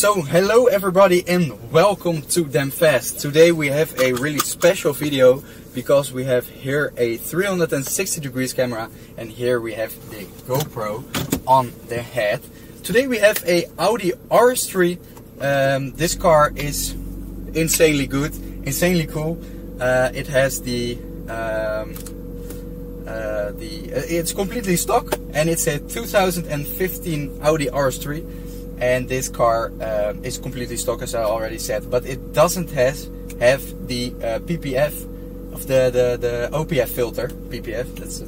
So hello everybody and welcome to Damn Fast. Today we have a really special video because we have here a 360 degrees camera and here we have the GoPro on the head. Today we have a Audi RS3. This car is insanely good, insanely cool. It has it's completely stock and it's a 2015 Audi RS3. And this car is completely stock, as I already said, but it doesn't have the PPF of the OPF filter. PPF, that's a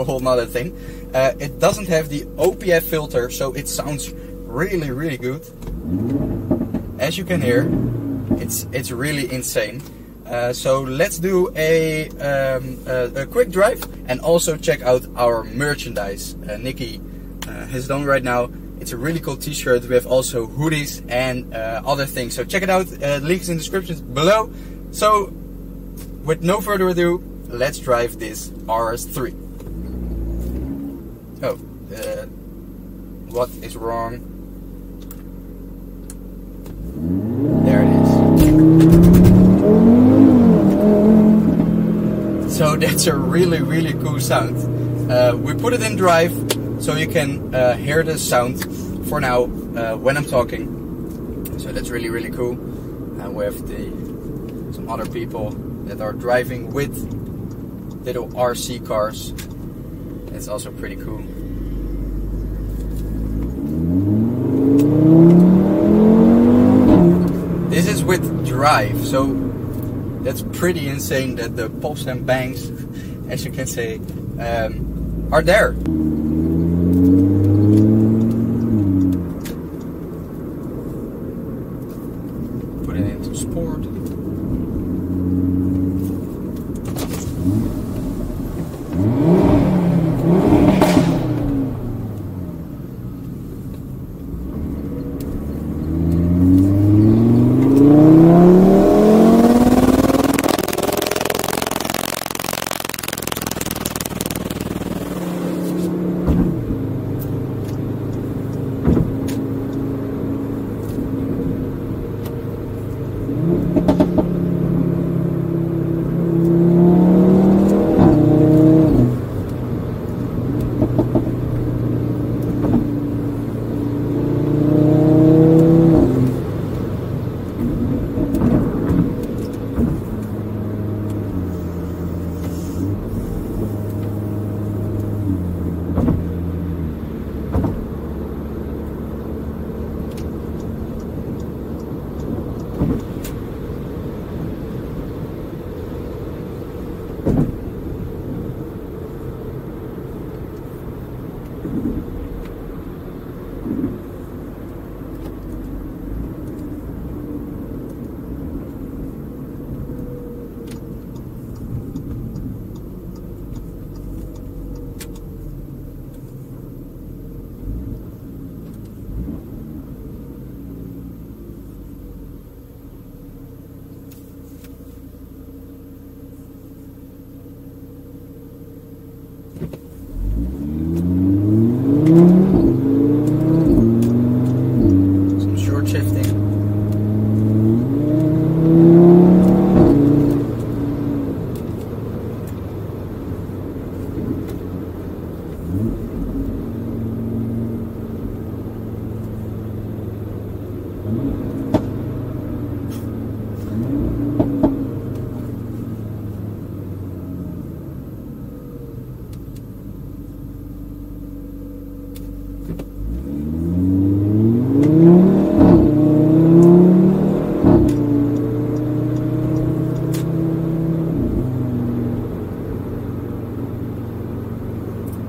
whole nother thing. It doesn't have the OPF filter, so it sounds really good. As you can hear, it's really insane. So let's do a quick drive and also check out our merchandise. Nikki has done right now. It's a really cool t-shirt. We have also hoodies and other things. So check it out. Links in the description below. So with no further ado, let's drive this RS3. Oh, what is wrong? There it is. So that's a really cool sound. We put it in drive so you can hear the sound for now when I'm talking. So that's really cool. We have some other people that are driving with little RC cars. It's also pretty cool. This is with drive, so that's pretty insane that the pops and bangs, as you can say, are there. Put it into sport.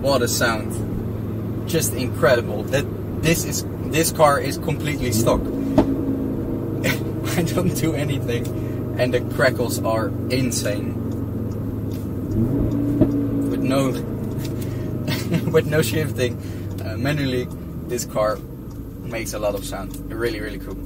What a sound. Just incredible. This car is completely stock. I don't do anything and the crackles are insane. With no with no shifting manually, this car makes a lot of sound. Really cool.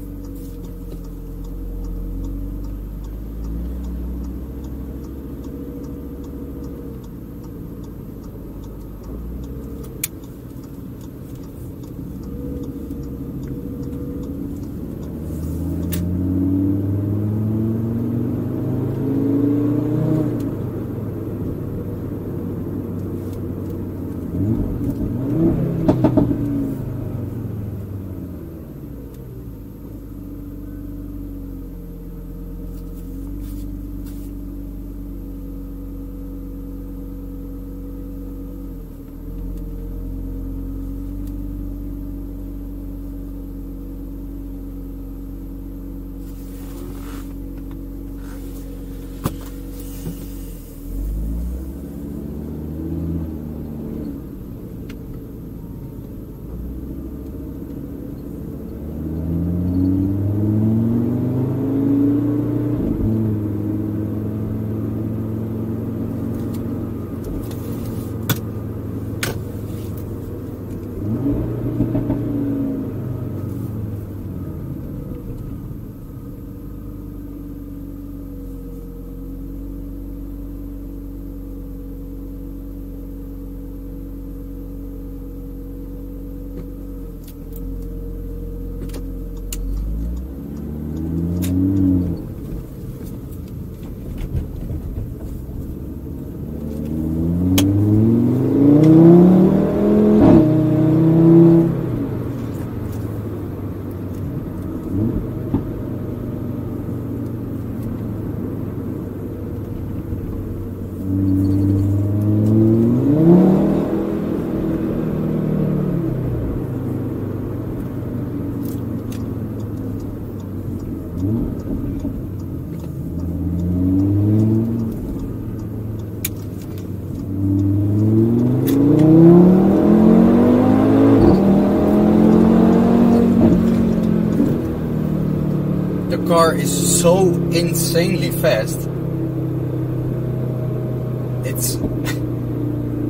car is so insanely fast.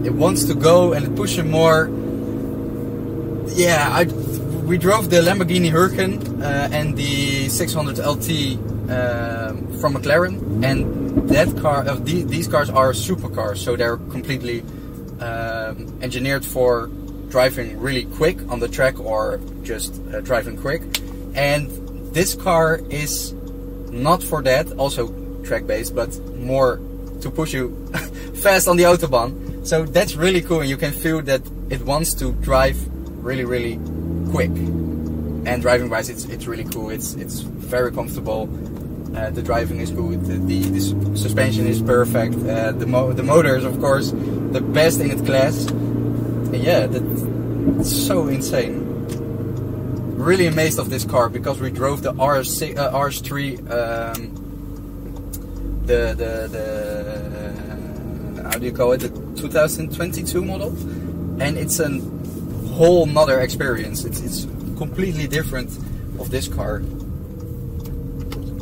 It wants to go and it pushes more. Yeah, we drove the Lamborghini Huracan and the 600 LT from McLaren, and that car, these cars are supercars, so they're completely engineered for driving really quick on the track or just driving quick. And this car is not for that, also track based, but more to push you fast on the Autobahn. So that's really cool, and you can feel that it wants to drive really quick. And driving wise, it's really cool. It's very comfortable. The driving is good. The suspension is perfect. The motor is of course the best in its class. And yeah, that's so insane. Really amazed of this car because we drove the RS3, how do you call it? The 2022 model, and it's a whole nother experience. It's completely different of this car.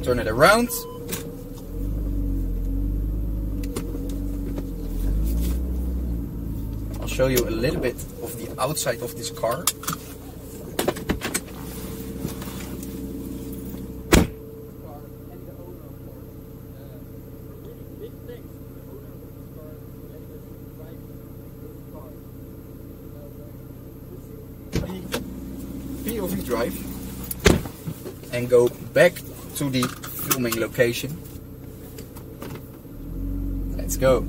Turn it around. I'll show you a little bit of the outside of this car. POV Drive and go back to the filming location. Let's go.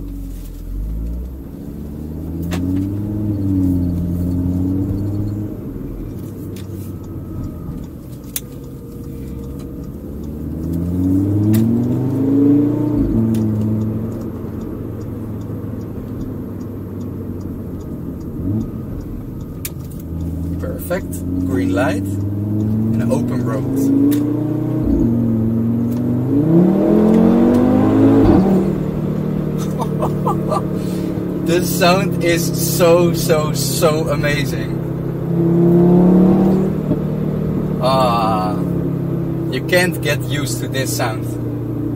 Perfect. Green light and an open road. The sound is so amazing. You can't get used to this sound.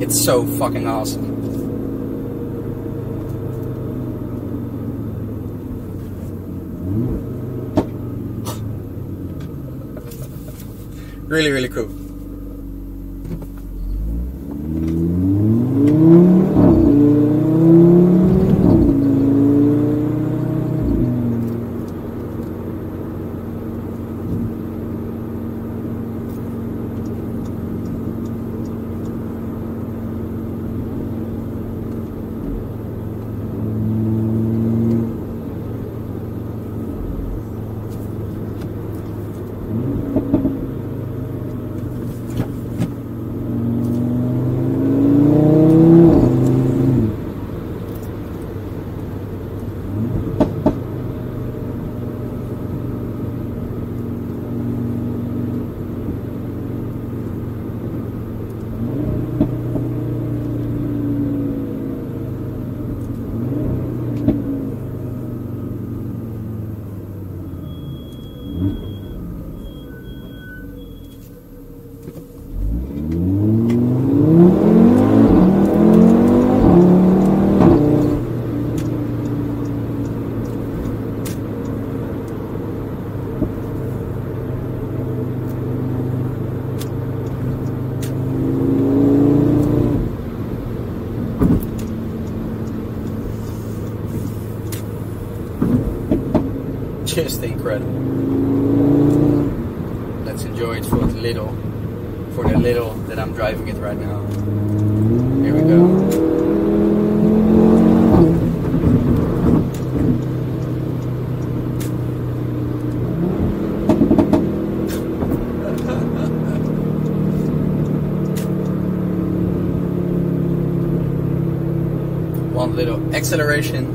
It's so fucking awesome. Really cool. Just incredible. Let's enjoy it for the little that I'm driving it right now. Here we go. One little acceleration.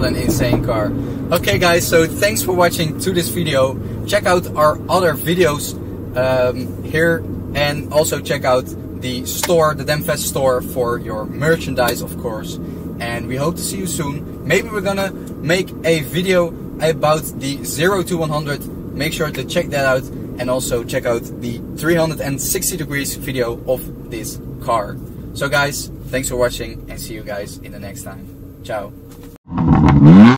an insane car. Okay guys, so thanks for watching to this video. Check out our other videos here, and also check out the store, the Demfest store, for your merchandise, of course. And we hope to see you soon. Maybe we're gonna make a video about the 0 to 100. Make sure to check that out, and also check out the 360 degrees video of this car. So guys, thanks for watching, and see you guys in the next time. Ciao.